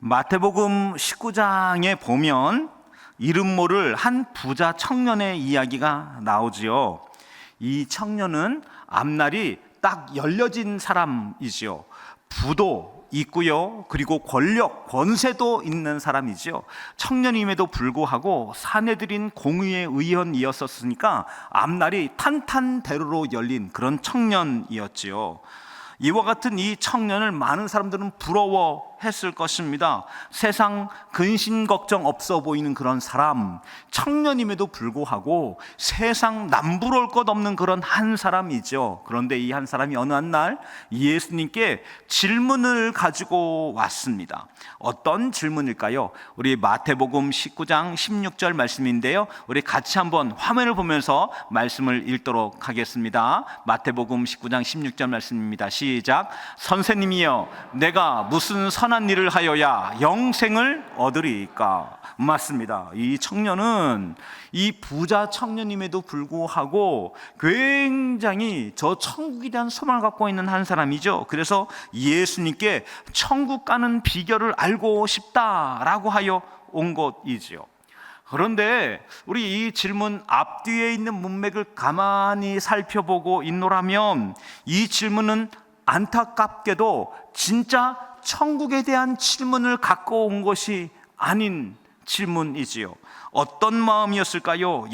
마태복음 19장에 보면 이름 모를 한 부자 청년의 이야기가 나오지요. 이 청년은 앞날이 딱 열려진 사람이지요. 부도 있고요. 그리고 권력, 권세도 있는 사람이지요. 청년임에도 불구하고 사내들인 공의의 의원이었었으니까 앞날이 탄탄대로로 열린 그런 청년이었지요. 이와 같은 이 청년을 많은 사람들은 부러워했을 것입니다. 세상 근심 걱정 없어 보이는 그런 사람, 청년임에도 불구하고 세상 남부러울 것 없는 그런 한 사람이죠. 그런데 이 한 사람이 어느 한 날 예수님께 질문을 가지고 왔습니다. 어떤 질문일까요? 우리 마태복음 19장 16절 말씀인데요, 우리 같이 한번 화면을 보면서 말씀을 읽도록 하겠습니다. 마태복음 19장 16절 말씀입니다. 시작. 선생님이여, 내가 무슨 선한 일을 하여야 영생을 얻으리까? 맞습니다. 이 청년은 이 부자 청년임에도 불구하고 굉장히 저 천국이라는 소망을 갖고 있는 한 사람이죠. 그래서 예수님께 천국 가는 비결을 알고 싶다라고 하여 온 것이지요. 그런데 우리 이 질문 앞뒤에 있는 문맥을 가만히 살펴보고 있노라면 이 질문은 안타깝게도 진짜 천국에 대한 질문을 갖고 온 것이 아닌 질문이지요. 어떤 마음이었을까요?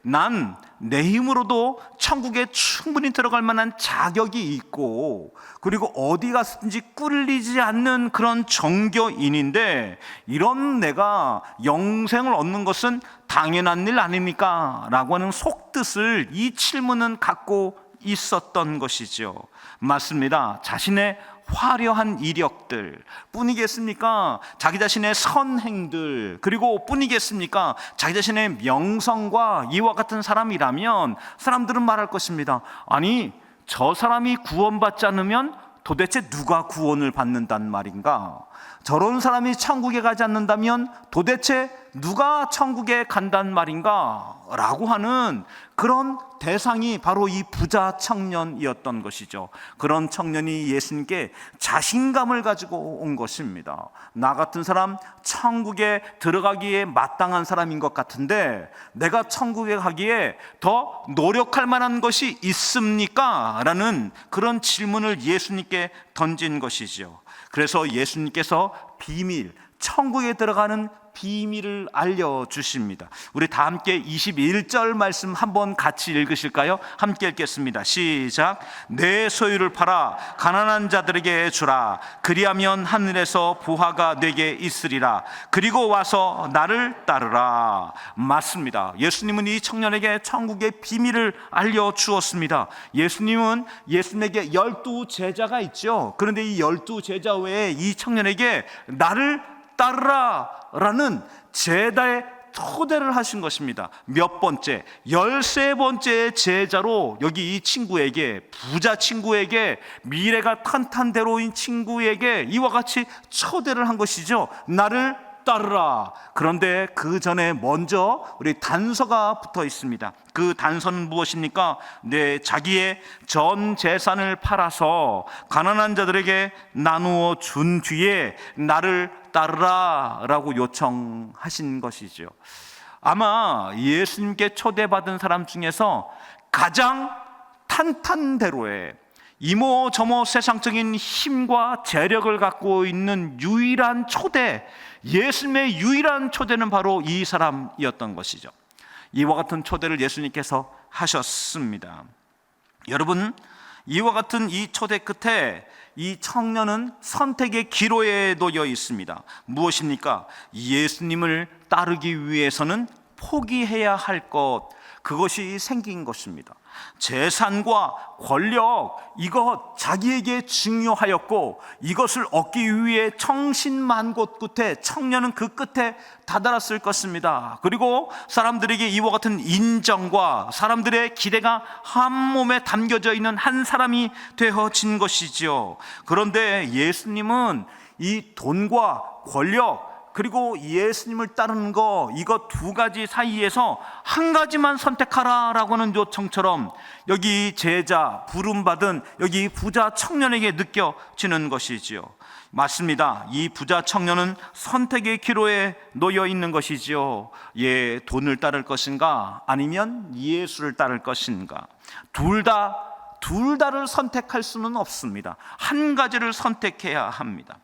난 내 힘으로도 천국에 충분히 들어갈 만한 자격이 있고, 그리고 어디 갔든지 꿀리지 않는 그런 정교인인데 이런 내가 영생을 얻는 것은 당연한 일 아닙니까? 라고 하는 속뜻을 이 질문은 갖고 있었던 것이죠. 맞습니다. 자신의 화려한 이력들 뿐이겠습니까? 자기 자신의 선행들, 그리고 뿐이겠습니까? 자기 자신의 명성과 이와 같은 사람이라면 사람들은 말할 것입니다. 아니, 저 사람이 구원받지 않으면 도대체 누가 구원을 받는단 말인가? 저런 사람이 천국에 가지 않는다면 도대체 누가 천국에 간단 말인가? 라고 하는 그런 대상이 바로 이 부자 청년이었던 것이죠. 그런 청년이 예수님께 자신감을 가지고 온 것입니다. 나 같은 사람 천국에 들어가기에 마땅한 사람인 것 같은데 내가 천국에 가기에 더 노력할 만한 것이 있습니까? 라는 그런 질문을 예수님께 던진 것이죠. 그래서 예수님께서 비밀, 천국에 들어가는 비밀을 알려주십니다. 우리 다 함께 21절 말씀 한번 같이 읽으실까요? 함께 읽겠습니다. 시작. 내 소유를 팔아 가난한 자들에게 주라. 그리하면 하늘에서 보화가 내게 있으리라. 그리고 와서 나를 따르라. 맞습니다. 예수님은 이 청년에게 천국의 비밀을 알려주었습니다. 예수님에게 12 제자가 있죠. 그런데 이 12 제자 외에 이 청년에게 나를 따르라 라는 제자의 초대를 하신 것입니다. 몇 번째? 13번째 제자로 여기 이 친구에게, 부자 친구에게, 미래가 탄탄대로인 친구에게 이와 같이 초대를 한 것이죠. 나를 따르라. 그런데 그 전에 먼저 우리 단서가 붙어 있습니다. 그 단서는 무엇입니까? 자기의 전 재산을 팔아서 가난한 자들에게 나누어 준 뒤에 나를 따르라 라고 요청하신 것이죠. 아마 예수님께 초대받은 사람 중에서 가장 탄탄대로의 이모저모 세상적인 힘과 재력을 갖고 있는 유일한 초대, 예수님의 유일한 초대는 바로 이 사람이었던 것이죠. 이와 같은 초대를 예수님께서 하셨습니다. 여러분, 이와 같은 이 초대 끝에 이 청년은 선택의 기로에 놓여 있습니다. 무엇입니까? 예수님을 따르기 위해서는 포기해야 할 것, 그것이 생긴 것입니다. 재산과 권력, 이것 자기에게 중요하였고 이것을 얻기 위해 청신만고 끝에 청년은 그 끝에 다다랐을 것입니다. 그리고 사람들에게 이와 같은 인정과 사람들의 기대가 한 몸에 담겨져 있는 한 사람이 되어진 것이지요. 그런데 예수님은 이 돈과 권력, 그리고 예수님을 따르는 거, 이거 두 가지 사이에서 한 가지만 선택하라라고 하는 요청처럼 여기 제자 부름받은 여기 부자 청년에게 느껴지는 것이지요. 맞습니다. 이 부자 청년은 선택의 기로에 놓여 있는 것이지요. 예, 돈을 따를 것인가 아니면 예수를 따를 것인가. 둘 다를 선택할 수는 없습니다. 한 가지를 선택해야 합니다.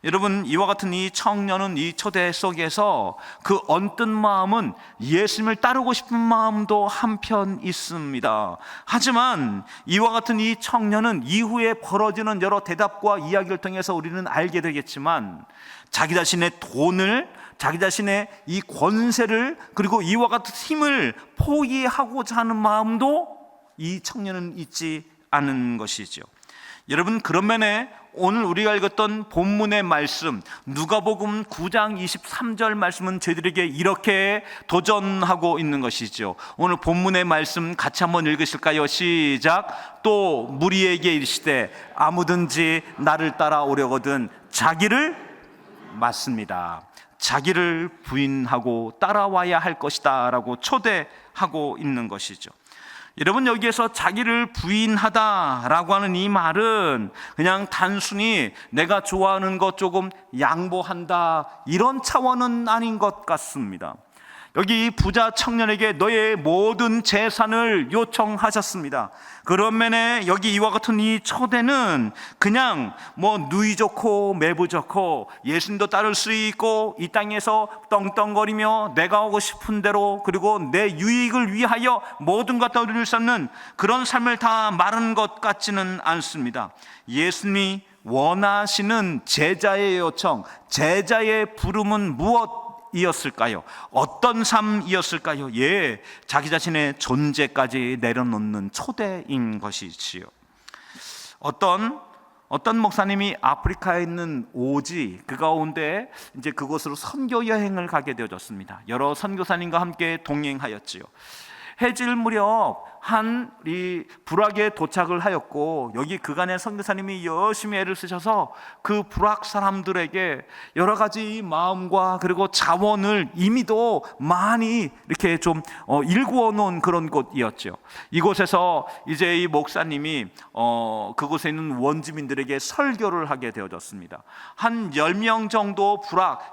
여러분, 이와 같은 이 청년은 이 초대 속에서 그 언뜻 마음은 예수님을 따르고 싶은 마음도 한편 있습니다. 하지만 이와 같은 이 청년은 이후에 벌어지는 여러 대답과 이야기를 통해서 우리는 알게 되겠지만 자기 자신의 돈을, 자기 자신의 이 권세를, 그리고 이와 같은 힘을 포기하고자 하는 마음도 이 청년은 잊지 않은 것이죠. 여러분, 그런 면에 오늘 우리가 읽었던 본문의 말씀, 누가복음 9장 23절 말씀은 저희들에게 이렇게 도전하고 있는 것이죠. 오늘 본문의 말씀 같이 한번 읽으실까요? 시작. 또 무리에게 이르시되 아무든지 나를 따라오려거든 자기를, 맞습니다, 자기를 부인하고 따라와야 할 것이다 라고 초대하고 있는 것이죠. 여러분, 여기에서 자기를 부인하다라고 하는 이 말은 그냥 단순히 내가 좋아하는 것 조금 양보한다, 이런 차원은 아닌 것 같습니다. 여기 부자 청년에게 너의 모든 재산을 요청하셨습니다. 그런 면에 여기 이와 같은 이 초대는 그냥 누이 좋고 매부 좋고 예수님도 따를 수 있고 이 땅에서 떵떵거리며 내가 하고 싶은 대로, 그리고 내 유익을 위하여 모든 것 다 누릴 수 없는 그런 삶을 다 말하는 것 같지는 않습니다. 예수님이 원하시는 제자의 요청, 제자의 부름은 무엇 이었을까요? 어떤 삶이었을까요? 예, 자기 자신의 존재까지 내려놓는 초대인 것이지요. 어떤 목사님이 아프리카에 있는 오지 그 가운데 이제 그곳으로 선교 여행을 가게 되어졌습니다. 여러 선교사님과 함께 동행하였지요. 해질 무렵 이 부락에 도착을 하였고, 여기 그간의 선교사님이 열심히 애를 쓰셔서 그 부락 사람들에게 여러 가지 마음과 그리고 자원을 이미도 많이 이렇게 좀 일구어 놓은 그런 곳이었죠. 이곳에서 이제 이 목사님이 그곳에 있는 원주민들에게 설교를 하게 되어졌습니다. 한 10명 정도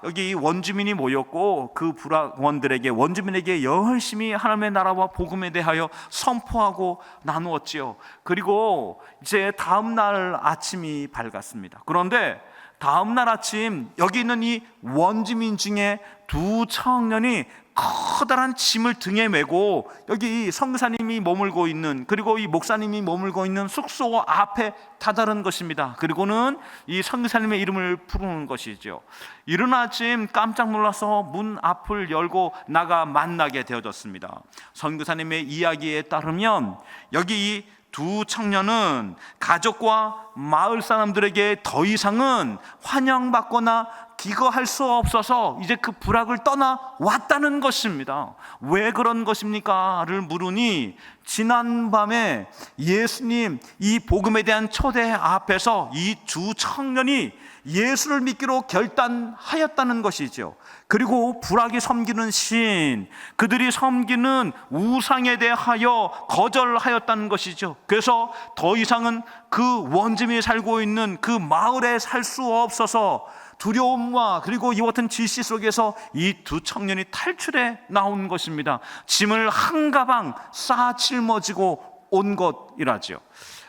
여기 원주민이 모였고, 그 원주민에게 열심히 하나님의 나라와 복음에 대하여 선포하고 나누었지요. 그리고 이제 다음 날 아침이 밝았습니다. 그런데 다음 날 아침 여기 있는 이 원주민 중에 두 청년이 커다란 짐을 등에 메고 여기 선교사님이 머물고 있는, 그리고 이 목사님이 머물고 있는 숙소 앞에 다다른 것입니다. 그리고는 이 선교사님의 이름을 부르는 것이죠. 이른 아침 깜짝 놀라서 문 앞을 열고 나가 만나게 되어졌습니다. 선교사님의 이야기에 따르면 여기 이 두 청년은 가족과 마을 사람들에게 더 이상은 환영받거나 기거할 수 없어서 이제 그 부락을 떠나 왔다는 것입니다. 왜 그런 것입니까?를 물으니 지난밤에 예수님 이 복음에 대한 초대 앞에서 이 두 청년이 예수를 믿기로 결단하였다는 것이죠. 그리고 부락이 섬기는 신, 그들이 섬기는 우상에 대하여 거절하였다는 것이죠. 그래서 더 이상은 그 원주민이 살고 있는 그 마을에 살 수 없어서 두려움과 그리고 이와 같은 질시 속에서 이 두 청년이 탈출해 나온 것입니다. 짐을 한 가방 싸 짊어지고 온 것이라죠.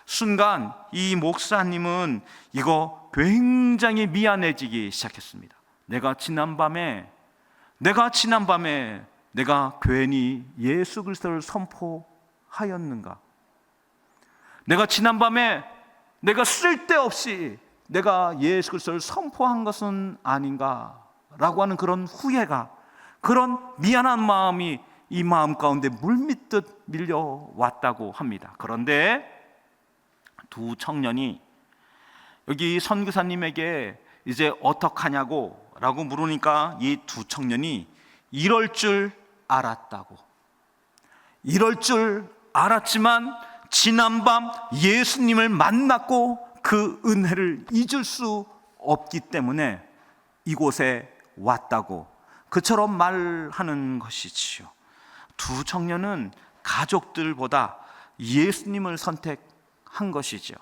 순간 이 목사님은 이거 굉장히 미안해지기 시작했습니다. 내가 지난밤에 내가 괜히 예수 그리스도를 선포하였는가? 내가 지난밤에 내가 쓸데없이 내가 예수 그리스도를 선포한 것은 아닌가? 라고 하는 그런 후회가, 그런 미안한 마음이 이 마음 가운데 물밀듯 밀려왔다고 합니다. 그런데 두 청년이 여기 선교사님에게 이제 어떡하냐고 라고 물으니까 이 두 청년이 이럴 줄 알았다고, 이럴 줄 알았지만 지난밤 예수님을 만났고 그 은혜를 잊을 수 없기 때문에 이곳에 왔다고 그처럼 말하는 것이지요. 두 청년은 가족들보다 예수님을 선택한 것이죠.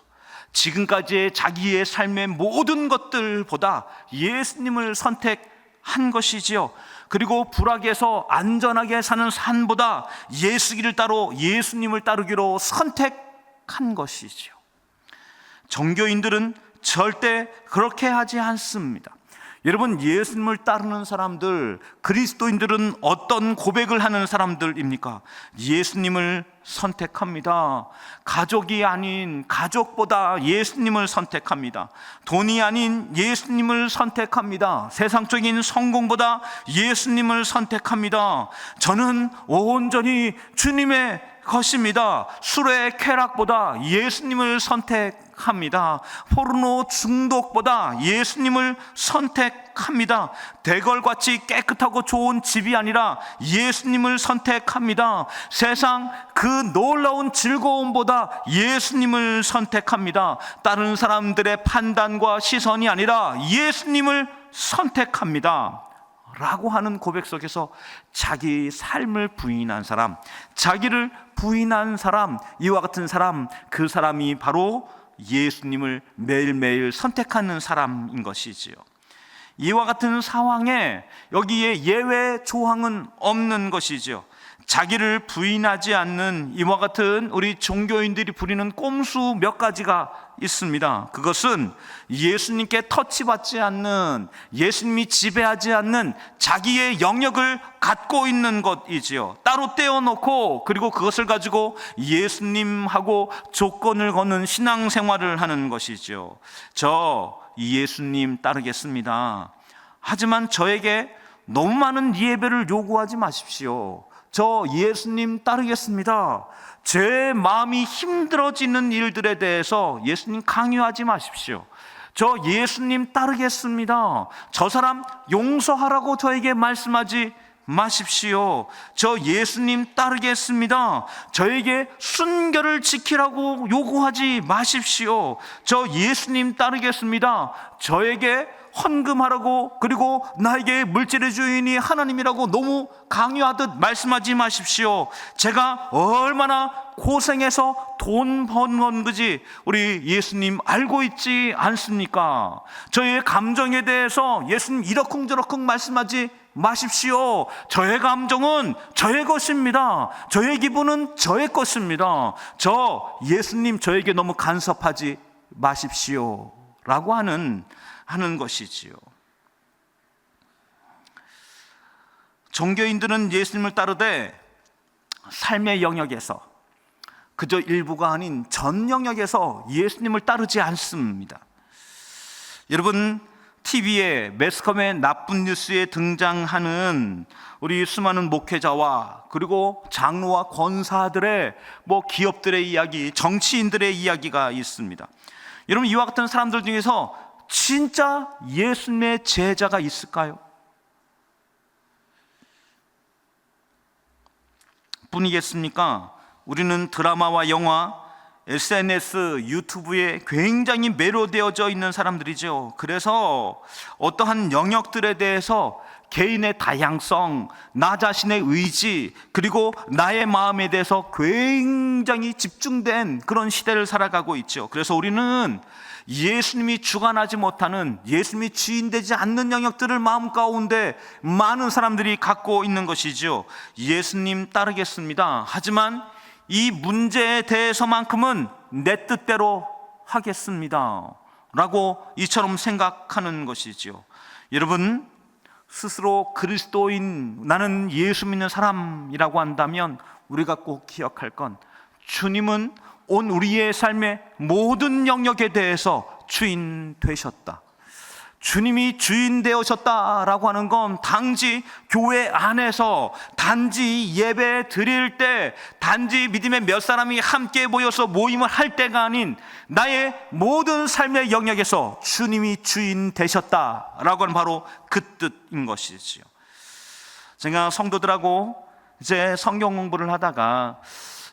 지금까지의 자기의 삶의 모든 것들보다 예수님을 선택한 것이지요. 그리고 불악에서 안전하게 사는 산보다 예수님을 따르기로 선택한 것이지요. 종교인들은 절대 그렇게 하지 않습니다. 여러분, 예수님을 따르는 사람들, 그리스도인들은 어떤 고백을 하는 사람들입니까? 예수님을 선택합니다. 가족이 아닌 가족보다 예수님을 선택합니다. 돈이 아닌 예수님을 선택합니다. 세상적인 성공보다 예수님을 선택합니다. 저는 온전히 주님의 것입니다. 술의 쾌락보다 예수님을 선택합니다. 포르노 중독보다 예수님을 선택합니다. 대궐같이 깨끗하고 좋은 집이 아니라 예수님을 선택합니다. 세상 그 놀라운 즐거움보다 예수님을 선택합니다. 다른 사람들의 판단과 시선이 아니라 예수님을 선택합니다 라고 하는 고백 속에서 자기 삶을 부인한 사람, 자기를 부인한 사람, 이와 같은 사람, 그 사람이 바로 예수님을 매일매일 선택하는 사람인 것이지요. 이와 같은 상황에 여기에 예외 조항은 없는 것이죠. 자기를 부인하지 않는 이와 같은 우리 종교인들이 부리는 꼼수 몇 가지가 있습니다. 그것은 예수님께 터치받지 않는, 예수님이 지배하지 않는 자기의 영역을 갖고 있는 것이지요. 따로 떼어놓고 그리고 그것을 가지고 예수님하고 조건을 거는 신앙생활을 하는 것이죠. 저 예수님 따르겠습니다. 하지만 저에게 너무 많은 예배를 요구하지 마십시오. 저 예수님 따르겠습니다. 제 마음이 힘들어지는 일들에 대해서 예수님 강요하지 마십시오. 저 예수님 따르겠습니다. 저 사람 용서하라고 저에게 말씀하지 마십시오. 저 예수님 따르겠습니다. 저에게 순결을 지키라고 요구하지 마십시오. 저 예수님 따르겠습니다. 저에게 헌금하라고, 그리고 나에게 물질의 주인이 하나님이라고 너무 강요하듯 말씀하지 마십시오. 제가 얼마나 고생해서 돈 번 거지 우리 예수님 알고 있지 않습니까? 저의 감정에 대해서 예수님 이러쿵저러쿵 말씀하지 마십시오. 저의 감정은 저의 것입니다. 저의 기분은 저의 것입니다. 저 예수님 저에게 너무 간섭하지 마십시오 라고 하는 것이지요. 종교인들은 예수님을 따르되 삶의 영역에서, 그저 일부가 아닌 전 영역에서 예수님을 따르지 않습니다. 여러분, TV에 매스컴의 나쁜 뉴스에 등장하는 우리 수많은 목회자와 그리고 장로와 권사들의 기업들의 이야기, 정치인들의 이야기가 있습니다. 여러분, 이와 같은 사람들 중에서 진짜 예수님의 제자가 있을까요? 뿐이겠습니까? 우리는 드라마와 영화, SNS, 유튜브에 굉장히 매료되어져 있는 사람들이죠. 그래서 어떠한 영역들에 대해서 개인의 다양성, 나 자신의 의지, 그리고 나의 마음에 대해서 굉장히 집중된 그런 시대를 살아가고 있죠. 그래서 우리는 예수님이 주관하지 못하는, 예수님이 주인되지 않는 영역들을 마음 가운데 많은 사람들이 갖고 있는 것이죠. 예수님 따르겠습니다. 하지만 이 문제에 대해서만큼은 내 뜻대로 하겠습니다 라고 이처럼 생각하는 것이죠. 여러분, 스스로 그리스도인, 나는 예수 믿는 사람이라고 한다면 우리가 꼭 기억할 건, 주님은 온 우리의 삶의 모든 영역에 대해서 주인 되셨다. 주님이 주인 되어셨다라고 하는 건 단지 교회 안에서, 단지 예배 드릴 때, 단지 믿음의 몇 사람이 함께 모여서 모임을 할 때가 아닌 나의 모든 삶의 영역에서 주님이 주인 되셨다라고 하는 바로 그 뜻인 것이지요. 제가 성도들하고 이제 성경 공부를 하다가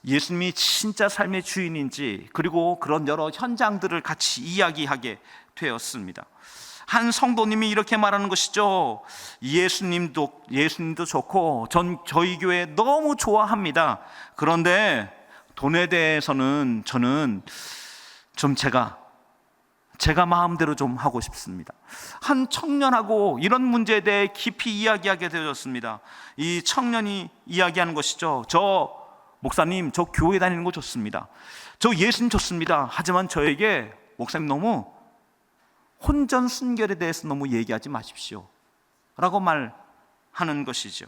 예수님이 진짜 삶의 주인인지, 그리고 그런 여러 현장들을 같이 이야기하게 되었습니다. 한 성도님이 이렇게 말하는 것이죠. 예수님도 좋고 저희 교회 너무 좋아합니다. 그런데 돈에 대해서는 저는 좀 제가 마음대로 좀 하고 싶습니다. 한 청년하고 이런 문제에 대해 깊이 이야기하게 되었습니다. 이 청년이 이야기하는 것이죠. 저 목사님, 저 교회 다니는 거 좋습니다. 저 예수님 좋습니다. 하지만 저에게 목사님 너무 혼전순결에 대해서 너무 얘기하지 마십시오 라고 말하는 것이죠.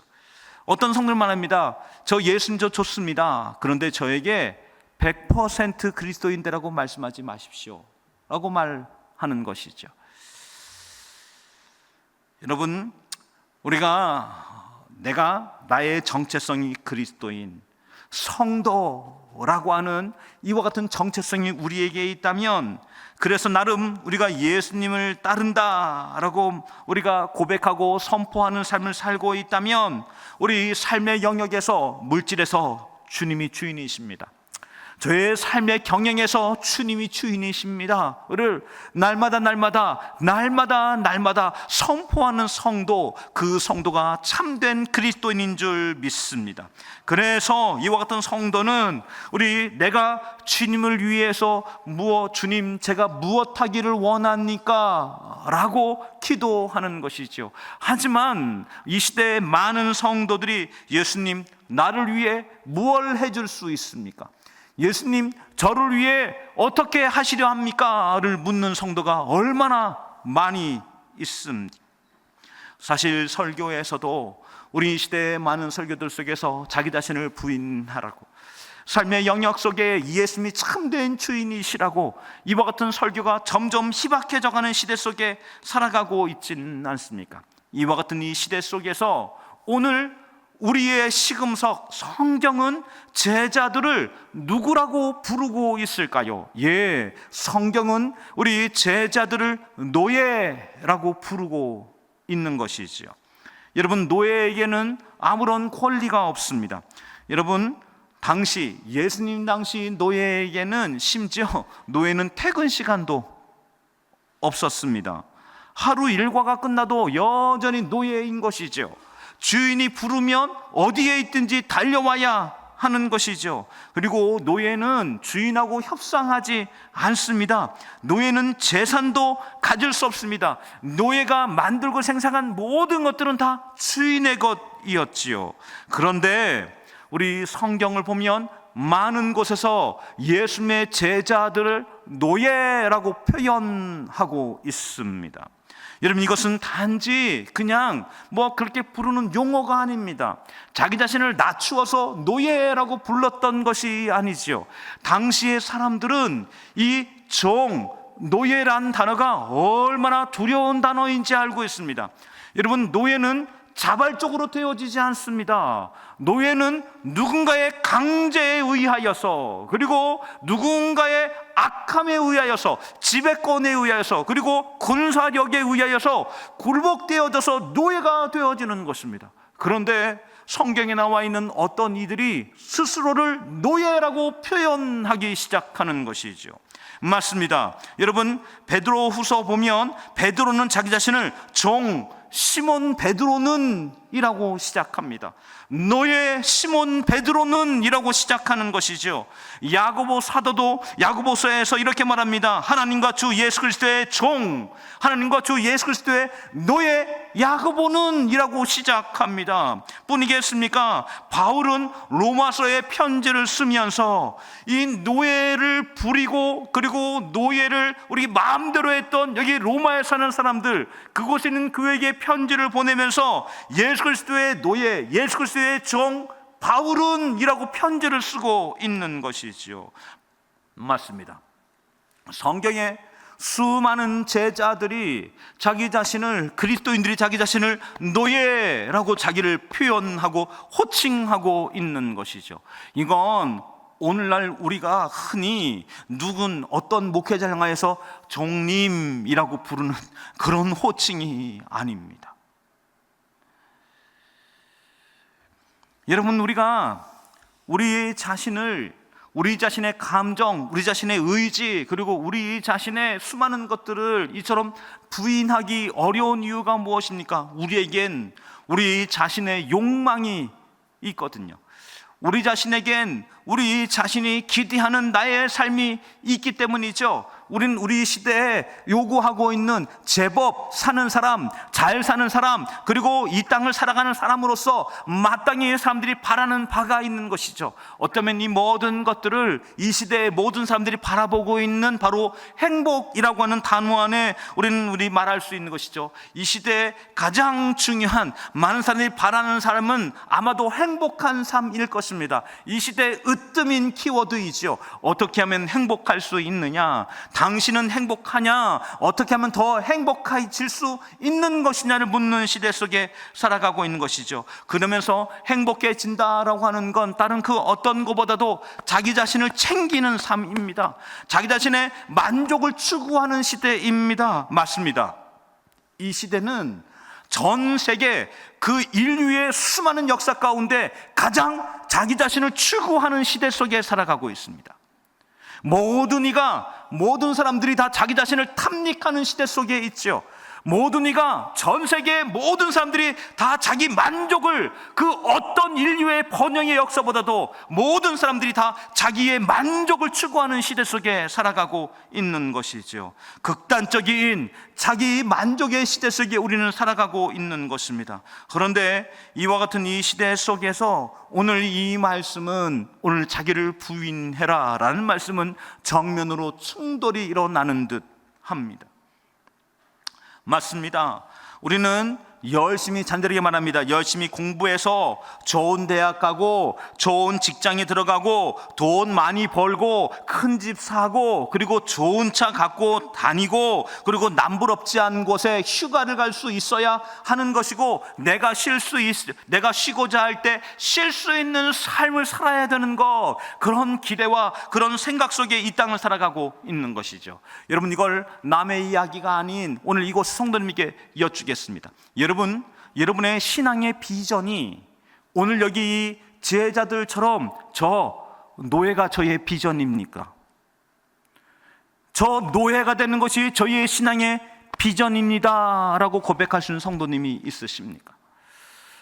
어떤 성도들 말합니다. 저 예수님 저 좋습니다. 그런데 저에게 100% 그리스도인이라고 말씀하지 마십시오 라고 말하는 것이죠. 여러분, 내가 나의 정체성이 그리스도인 성도라고 하는 이와 같은 정체성이 우리에게 있다면, 그래서 나름 우리가 예수님을 따른다라고 우리가 고백하고 선포하는 삶을 살고 있다면, 우리 삶의 영역에서, 물질에서 주님이 주인이십니다. 저의 삶의 경영에서 주님이 주인이십니다를 날마다 선포하는 성도, 그 성도가 참된 그리스도인인 줄 믿습니다. 그래서 이와 같은 성도는 내가 주님을 위해서 주님 제가 무엇 하기를 원합니까? 라고 기도하는 것이죠. 하지만 이 시대의 많은 성도들이 예수님 나를 위해 무엇을 해줄 수 있습니까? 예수님 저를 위해 어떻게 하시려 합니까? 를 묻는 성도가 얼마나 많이 있습니다. 사실 설교에서도 우리 시대의 많은 설교들 속에서 자기 자신을 부인하라고, 삶의 영역 속에 예수님이 참된 주인이시라고, 이와 같은 설교가 점점 희박해져가는 시대 속에 살아가고 있지는 않습니까? 이와 같은 이 시대 속에서 오늘 우리의 시금석 성경은 제자들을 누구라고 부르고 있을까요? 성경은 우리 제자들을 노예라고 부르고 있는 것이지요. 여러분, 노예에게는 아무런 권리가 없습니다. 여러분, 예수님 당시 노예에게는 심지어 노예는 퇴근 시간도 없었습니다. 하루 일과가 끝나도 여전히 노예인 것이죠. 주인이 부르면 어디에 있든지 달려와야 하는 것이죠. 그리고 노예는 주인하고 협상하지 않습니다. 노예는 재산도 가질 수 없습니다. 노예가 만들고 생산한 모든 것들은 다 주인의 것이었지요. 그런데 우리 성경을 보면 많은 곳에서 예수님의 제자들을 노예라고 표현하고 있습니다. 여러분, 이것은 단지 그냥 그렇게 부르는 용어가 아닙니다. 자기 자신을 낮추어서 노예라고 불렀던 것이 아니지요. 당시의 사람들은 이 노예란 단어가 얼마나 두려운 단어인지 알고 있습니다. 여러분, 노예는 자발적으로 되어지지 않습니다. 노예는 누군가의 강제에 의하여서, 그리고 누군가의 악함에 의하여서, 지배권에 의하여서, 그리고 군사력에 의하여서 굴복되어져서 노예가 되어지는 것입니다. 그런데 성경에 나와 있는 어떤 이들이 스스로를 노예라고 표현하기 시작하는 것이죠. 맞습니다. 여러분, 베드로후서 보면 베드로는 자기 자신을 시몬 베드로는 이라고 시작합니다. 노예 시몬 베드로는 이라고 시작하는 것이죠. 야고보 사도도 야고보서에서 이렇게 말합니다. 하나님과 주 예수 그리스도의 하나님과 주 예수 그리스도의 노예 야고보는 이라고 시작합니다. 뿐이겠습니까? 바울은 로마서의 편지를 쓰면서 이 노예를 부리고, 그리고 노예를 우리 마음대로 했던 여기 로마에 사는 사람들, 그곳에 있는 교회에게 편지를 보내면서 예수 그리스도의 노예, 예수 그리스도의 바울은 이라고 편지를 쓰고 있는 것이지요. 맞습니다. 성경에 수많은 제자들이 그리스도인들이 자기 자신을 노예라고 자기를 표현하고 호칭하고 있는 것이죠. 이건 오늘날 우리가 흔히 어떤 목회자를 향하여서 종님이라고 부르는 그런 호칭이 아닙니다. 여러분, 우리가 우리 자신을 우리 자신의 감정, 우리 자신의 의지, 그리고 우리 자신의 수많은 것들을 이처럼 부인하기 어려운 이유가 무엇입니까? 우리에겐 우리 자신의 욕망이 있거든요. 우리 자신에겐 우리 자신이 기대하는 나의 삶이 있기 때문이죠. 우린 우리 시대에 요구하고 있는 제법 사는 사람, 잘 사는 사람, 그리고 이 땅을 살아가는 사람으로서 마땅히 사람들이 바라는 바가 있는 것이죠. 어쩌면 이 모든 것들을 이 시대의 모든 사람들이 바라보고 있는 바로 행복이라고 하는 단어 안에 우리 말할 수 있는 것이죠. 이 시대에 가장 중요한, 많은 사람들이 바라는 삶은 아마도 행복한 삶일 것입니다. 이 시대의 으뜸인 키워드이죠. 어떻게 하면 행복할 수 있느냐, 당신은 행복하냐, 어떻게 하면 더 행복해질 수 있는 것이냐를 묻는 시대 속에 살아가고 있는 것이죠. 그러면서 행복해진다라고 하는 건 다른 그 어떤 것보다도 자기 자신을 챙기는 삶입니다. 자기 자신의 만족을 추구하는 시대입니다. 맞습니다. 이 시대는 전 세계 그 인류의 수많은 역사 가운데 가장 자기 자신을 추구하는 시대 속에 살아가고 있습니다. 모든 사람들이 다 자기 자신을 탐닉하는 시대 속에 있죠. 전 세계의 모든 사람들이 다 자기 만족을, 그 어떤 인류의 번영의 역사보다도 모든 사람들이 다 자기의 만족을 추구하는 시대 속에 살아가고 있는 것이죠. 극단적인 자기 만족의 시대 속에 우리는 살아가고 있는 것입니다. 그런데 이와 같은 이 시대 속에서 오늘 이 말씀은, 오늘 자기를 부인해라 라는 말씀은 정면으로 충돌이 일어나는 듯 합니다. 맞습니다. 우리는 열심히, 잔대하게 말합니다, 열심히 공부해서 좋은 대학 가고 좋은 직장에 들어가고 돈 많이 벌고 큰 집 사고 그리고 좋은 차 갖고 다니고 그리고 남부럽지 않은 곳에 휴가를 갈 수 있어야 하는 것이고, 내가 쉬고자 할 때 쉴 수 있는 삶을 살아야 되는 것, 그런 기대와 그런 생각 속에 이 땅을 살아가고 있는 것이죠. 여러분, 이걸 남의 이야기가 아닌 오늘 이곳 성도님께 여쭈겠습니다. 여러분의 신앙의 비전이 오늘 여기 이 제자들처럼 저 노예가 저의 비전입니까? 저 노예가 되는 것이 저희의 신앙의 비전입니다 라고 고백하시는 성도님이 있으십니까?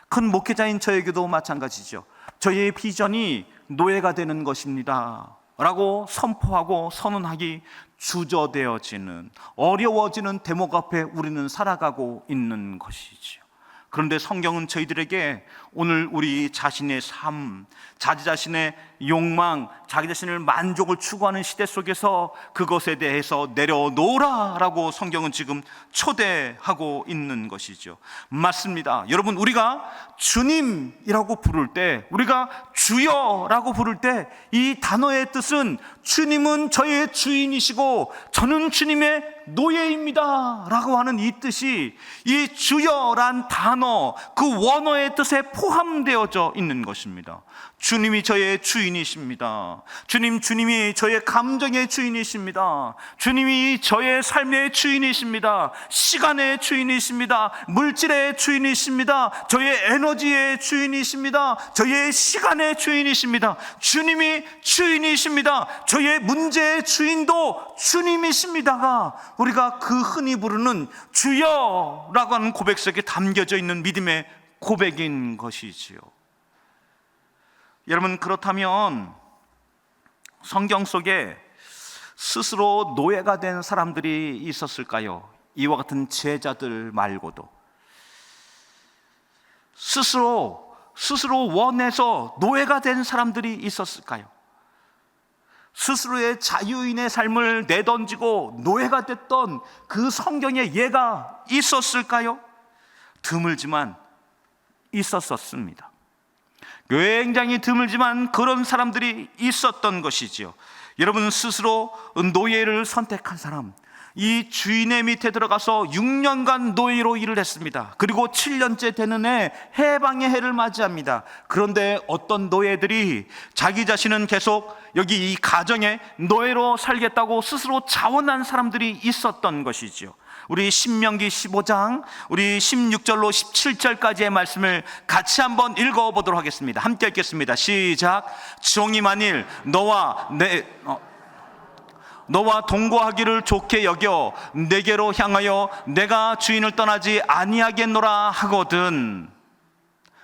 큰 목회자인 저에게도 마찬가지죠. 저희의 비전이 노예가 되는 것입니다 라고 선포하고 선언하기 주저되어지는, 어려워지는 대목 앞에 우리는 살아가고 있는 것이지요. 그런데 성경은 저희들에게 오늘 우리 자신의 삶, 자기 자신의 욕망, 자기 자신을 만족을 추구하는 시대 속에서 그것에 대해서 내려놓으라 라고 성경은 지금 초대하고 있는 것이죠. 맞습니다. 여러분, 우리가 주님이라고 부를 때, 우리가 주여라고 부를 때 이 단어의 뜻은 주님은 저의 주인이시고 저는 주님의 노예입니다 라고 하는 이 뜻이 이 주여란 단어, 그 원어의 뜻에 포함되어져 있는 것입니다. 주님이 저의 주인이십니다. 주님이 저의 감정의 주인이십니다. 주님이 저의 삶의 주인이십니다. 시간의 주인이십니다. 물질의 주인이십니다. 저의 에너지의 주인이십니다. 저의 시간의 주인이십니다. 주님이 주인이십니다. 저의 문제의 주인도 주님이십니다가 우리가 그 흔히 부르는 주여라고 하는 고백 속에 담겨져 있는 믿음의 고백인 것이지요. 여러분, 그렇다면 성경 속에 스스로 노예가 된 사람들이 있었을까요? 이와 같은 제자들 말고도 스스로 원해서 노예가 된 사람들이 있었을까요? 스스로의 자유인의 삶을 내던지고 노예가 됐던 그 성경의 예가 있었을까요? 드물지만 있었습니다. 굉장히 드물지만 그런 사람들이 있었던 것이지요. 여러분, 스스로 노예를 선택한 사람, 이 주인의 밑에 들어가서 6년간 노예로 일을 했습니다. 그리고 7년째 되는 해 해방의 해를 맞이합니다. 그런데 어떤 노예들이 자기 자신은 계속 여기 이 가정에 노예로 살겠다고 스스로 자원한 사람들이 있었던 것이지요. 우리 신명기 15장 우리 16절로 17절까지의 말씀을 같이 한번 읽어보도록 하겠습니다. 함께 읽겠습니다. 시작. 종이 만일 너와 동거하기를 좋게 여겨 내게로 향하여 내가 주인을 떠나지 아니하겠노라 하거든.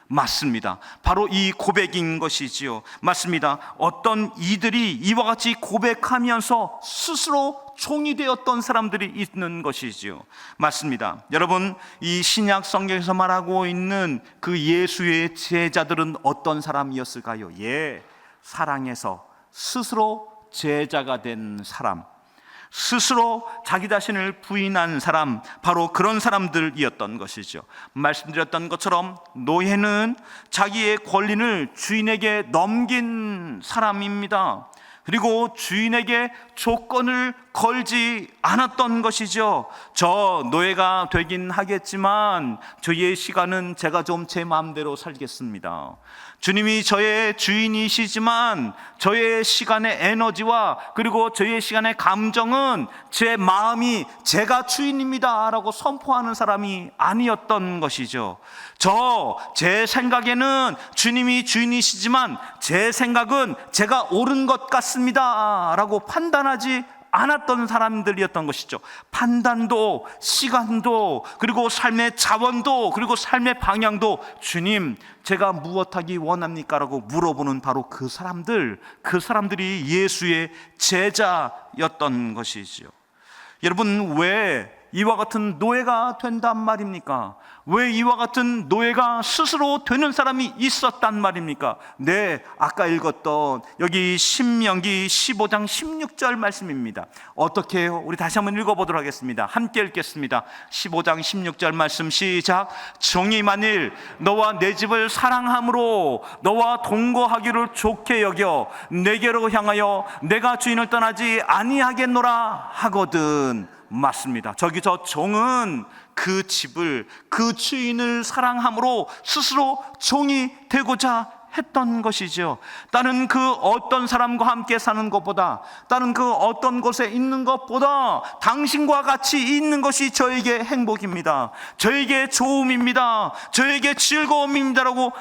맞습니다. 바로 이 고백인 것이지요. 맞습니다. 어떤 이들이 이와 같이 고백하면서 스스로 종이 되었던 사람들이 있는 것이지요. 맞습니다. 여러분, 이 신약 성경에서 말하고 있는 그 예수의 제자들은 어떤 사람이었을까요? 사랑해서 스스로 제자가 된 사람, 스스로 자기 자신을 부인한 사람, 바로 그런 사람들이었던 것이죠. 말씀드렸던 것처럼 노예는 자기의 권리를 주인에게 넘긴 사람입니다. 그리고 주인에게 조건을 걸지 않았던 것이죠. 저 노예가 되긴 하겠지만 저의 시간은 제가 좀 제 마음대로 살겠습니다. 주님이 저의 주인이시지만 저의 시간의 에너지와 그리고 저의 시간의 감정은 제 마음이 제가 주인입니다 라고 선포하는 사람이 아니었던 것이죠. 제 생각에는 주님이 주인이시지만 제 생각은 제가 옳은 것 같습니다 라고 판단하지 않았던 사람들이었던 것이죠. 판단도, 시간도, 그리고 삶의 자원도, 그리고 삶의 방향도 주님, 제가 무엇하기 원합니까? 라고 물어보는 바로 그 사람들이 예수의 제자였던 것이죠. 여러분, 왜 이와 같은 노예가 된단 말입니까? 왜 이와 같은 노예가 스스로 되는 사람이 있었단 말입니까? 아까 읽었던 여기 신명기 15장 16절 말씀입니다. 어떻게 해요? 우리 다시 한번 읽어보도록 하겠습니다. 함께 읽겠습니다. 15장 16절 말씀 시작. 종이 만일 너와 내 집을 사랑함으로 너와 동거하기를 좋게 여겨 내게로 향하여 내가 주인을 떠나지 아니하겠노라 하거든. 맞습니다. 저기서 종은 그 집을, 그 주인을 사랑함으로 스스로 종이 되고자 했던 것이죠. 다른 그 어떤 사람과 함께 사는 것보다, 다른 그 어떤 곳에 있는 것보다 당신과 같이 있는 것이 저에게 행복입니다, 저에게 좋음입니다, 저에게 즐거움입니다라고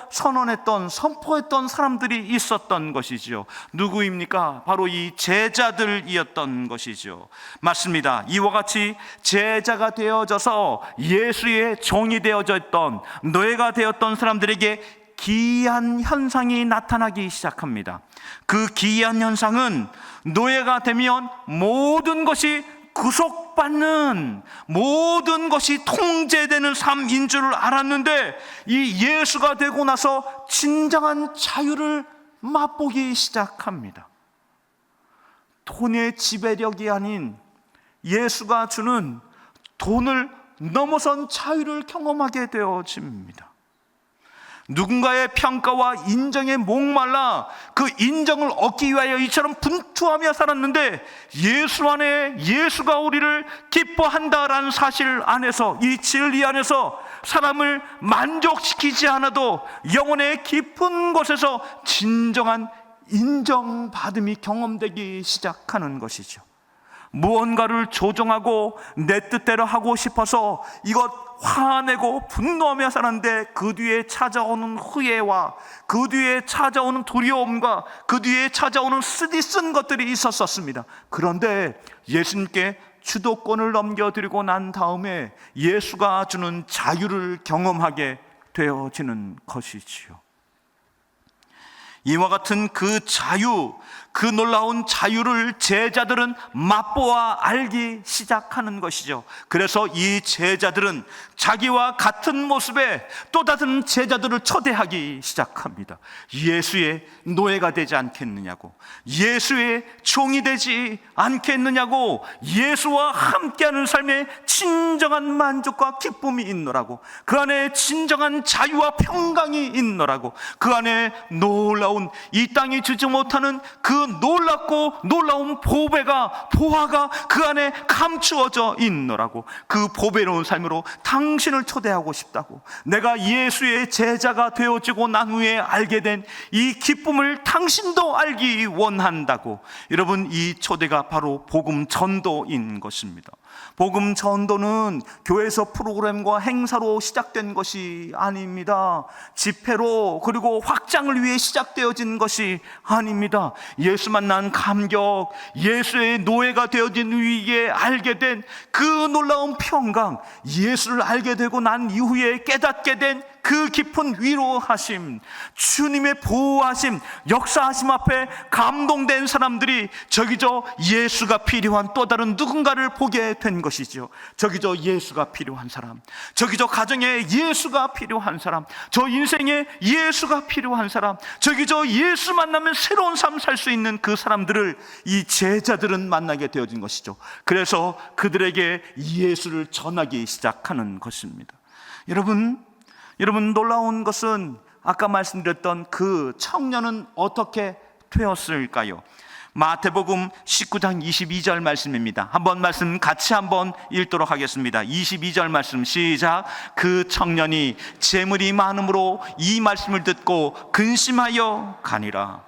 선포했던 사람들이 있었던 것이죠. 누구입니까? 바로 이 제자들이었던 것이죠. 맞습니다. 이와 같이 제자가 되어져서 예수의 종이 되어져 있던, 노예가 되었던 사람들에게 기이한 현상이 나타나기 시작합니다. 그 기이한 현상은 노예가 되면 모든 것이 구속받는, 모든 것이 통제되는 삶인 줄 알았는데 이 예수가 되고 나서 진정한 자유를 맛보기 시작합니다. 돈의 지배력이 아닌 예수가 주는 돈을 넘어선 자유를 경험하게 되어집니다. 누군가의 평가와 인정에 목말라 그 인정을 얻기 위하여 이처럼 분투하며 살았는데 예수 안에 예수가 우리를 기뻐한다라는 사실 안에서, 이 진리 안에서 사람을 만족시키지 않아도 영혼의 깊은 곳에서 진정한 인정받음이 경험되기 시작하는 것이죠. 무언가를 조종하고 내 뜻대로 하고 싶어서 이것 화내고 분노하며 살았는데 그 뒤에 찾아오는 후회와 그 뒤에 찾아오는 두려움과 그 뒤에 찾아오는 쓰디쓴 것들이 있었습니다. 그런데 예수님께 주도권을 넘겨드리고 난 다음에 예수가 주는 자유를 경험하게 되어지는 것이지요. 이와 같은 그 자유, 그 놀라운 자유를 제자들은 맛보아 알기 시작하는 것이죠. 그래서 이 제자들은 자기와 같은 모습의 또 다른 제자들을 초대하기 시작합니다. 예수의 노예가 되지 않겠느냐고, 예수의 종이 되지 않겠느냐고, 예수와 함께하는 삶에 진정한 만족과 기쁨이 있노라고, 그 안에 진정한 자유와 평강이 있노라고, 그 안에 놀라운 이 땅이 주지 못하는 그 놀랍고 놀라운 보화가 그 안에 감추어져 있노라고, 그 보배로운 삶으로 당신을 초대하고 싶다고, 내가 예수의 제자가 되어지고 난 후에 알게 된 이 기쁨을 당신도 알기 원한다고. 여러분, 이 초대가 바로 복음 전도인 것입니다. 복음 전도는 교회에서 프로그램과 행사로 시작된 것이 아닙니다. 집회로 그리고 확장을 위해 시작되어진 것이 아닙니다. 예수 만난 감격, 예수의 노예가 되어진 위기에 알게 된 그 놀라운 평강, 예수를 알게 되고 난 이후에 깨닫게 된 그 깊은 위로하심, 주님의 보호하심, 역사하심 앞에 감동된 사람들이 저기저 예수가 필요한 또 다른 누군가를 보게 된 것이죠. 저기저 예수가 필요한 사람, 저기저 가정에 예수가 필요한 사람, 저 인생에 예수가 필요한 사람, 저기저 예수 만나면 새로운 삶 살 수 있는 그 사람들을 이 제자들은 만나게 되어진 것이죠. 그래서 그들에게 예수를 전하기 시작하는 것입니다. 여러분 놀라운 것은 아까 말씀드렸던 그 청년은 어떻게 되었을까요? 마태복음 19장 22절 말씀입니다. 한번 말씀 같이 한번 읽도록 하겠습니다. 22절 말씀 시작. 그 청년이 재물이 많음으로 이 말씀을 듣고 근심하여 가니라.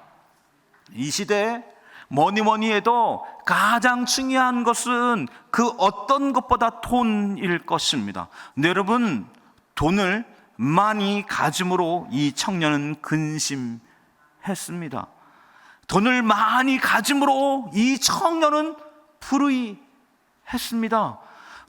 이 시대에 뭐니 해도 가장 중요한 것은 그 어떤 것보다 돈일 것입니다. 근데 여러분, 돈을 많이 가짐으로 이 청년은 근심했습니다. 돈을 많이 가짐으로 이 청년은 불의했습니다.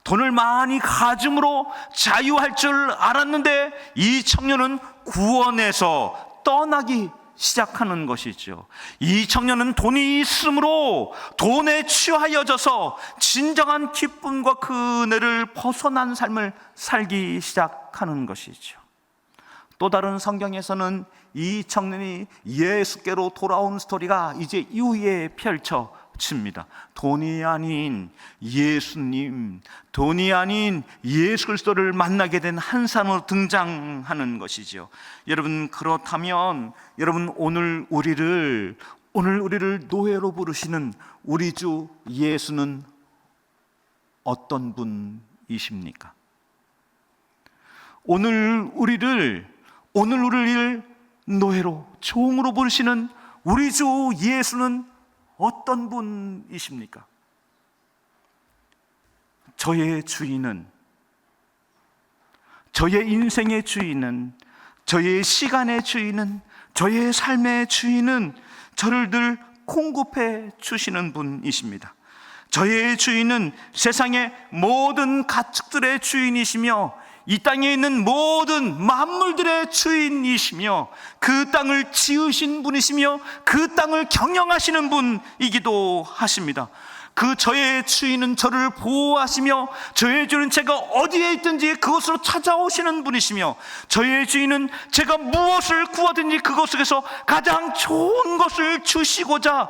돈을 많이 가짐으로 자유할 줄 알았는데 이 청년은 구원에서 떠나기 시작하는 것이죠. 이 청년은 돈이 있으므로 돈에 취하여져서 진정한 기쁨과 그 은혜를 벗어난 삶을 살기 시작하는 것이죠. 또 다른 성경에서는 이 청년이 예수께로 돌아온 스토리가 이제 이후에 펼쳐집니다. 돈이 아닌 예수님, 돈이 아닌 예수 그리스도를 만나게 된 한 사람으로 등장하는 것이죠. 여러분, 그렇다면 여러분 오늘 우리를 노예로 부르시는 우리 주 예수는 어떤 분이십니까? 오늘 우리를 노예로, 종으로 부르시는 우리 주 예수는 어떤 분이십니까? 저의 주인은, 저의 인생의 주인은, 저의 시간의 주인은, 저의 삶의 주인은 저를 늘 공급해 주시는 분이십니다. 저의 주인은 세상의 모든 가축들의 주인이시며 이 땅에 있는 모든 만물들의 주인이시며 그 땅을 지으신 분이시며 그 땅을 경영하시는 분이기도 하십니다. 그 저의 주인은 저를 보호하시며 저의 주인은 제가 어디에 있든지 그곳으로 찾아오시는 분이시며 저의 주인은 제가 무엇을 구하든지 그곳에서 가장 좋은 것을 주시고자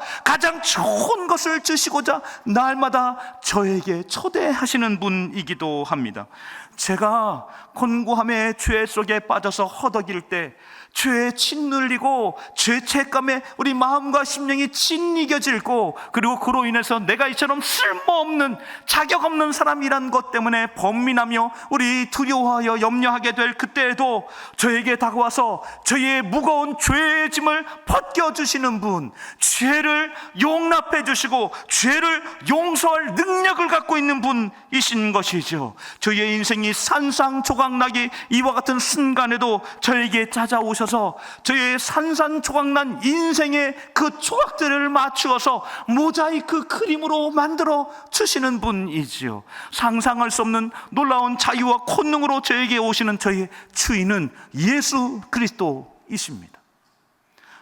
날마다 저에게 초대하시는 분이기도 합니다. 제가 곤고함의 죄 속에 빠져서 허덕일 때 죄에 짓눌리고 죄 책감에 우리 마음과 심령이 짓이겨질고 그리고 그로 인해서 내가 이처럼 쓸모없는 자격 없는 사람이란 것 때문에 번민하며 우리 두려워하여 염려하게 될 그때에도 저에게 다가와서 저의 무거운 죄의 짐을 벗겨주시는 분, 죄를 용납해 주시고 죄를 용서할 능력을 갖고 있는 분이신 것이죠. 저의 인생이 산산조각나기 이와 같은 순간에도 저에게 찾아오셔서 저의 산산조각난 인생의 그 조각들을 맞추어서 모자이크 그림으로 만들어 주시는 분이지요. 상상할 수 없는 놀라운 자유와 권능으로 저에게 오시는 저의 주인은 예수 그리스도이십니다.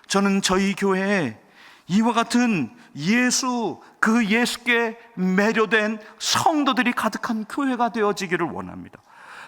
저는 저희 교회에 이와 같은 그 예수께 매료된 성도들이 가득한 교회가 되어지기를 원합니다.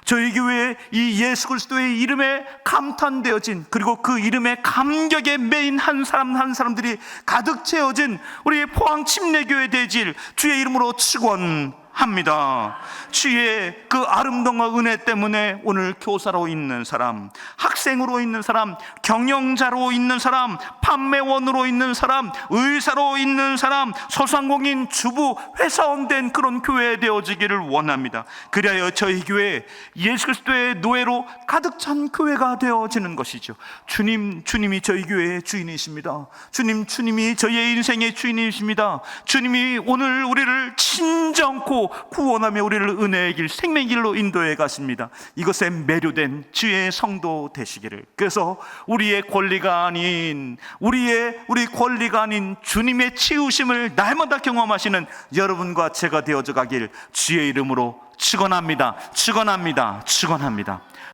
저희 교회에 이 예수 그리스도의 이름에 감탄되어진, 그리고 그 이름의 감격에 매인 한 사람들이 가득 채워진 우리 포항 침례교회 대질 주의 이름으로 축원합니다. 주의 그 아름다움과 은혜 때문에 오늘 교사로 있는 사람, 학생으로 있는 사람, 경영자로 있는 사람, 판매원으로 있는 사람, 의사로 있는 사람, 소상공인, 주부, 회사원 된 그런 교회 되어지기를 원합니다. 그리하여 저희 교회 예수 그리스도의 노예로 가득 찬 교회가 되어지는 것이죠. 주님이 저희 교회의 주인이십니다. 주님이 저희의 인생의 주인이십니다. 주님이 오늘 우리를 친정코 하고 구원하며 우리를 은혜의 길, 생명의 길로 인도해 가십니다. 이것에 매료된 주의 성도 되시기를. 그래서 우리 권리가 아닌 주님의 치유심을 날마다 경험하시는 여러분과 제가 되어져 가길 주의 이름으로 축원합니다. 축원합니다. 축원합니다.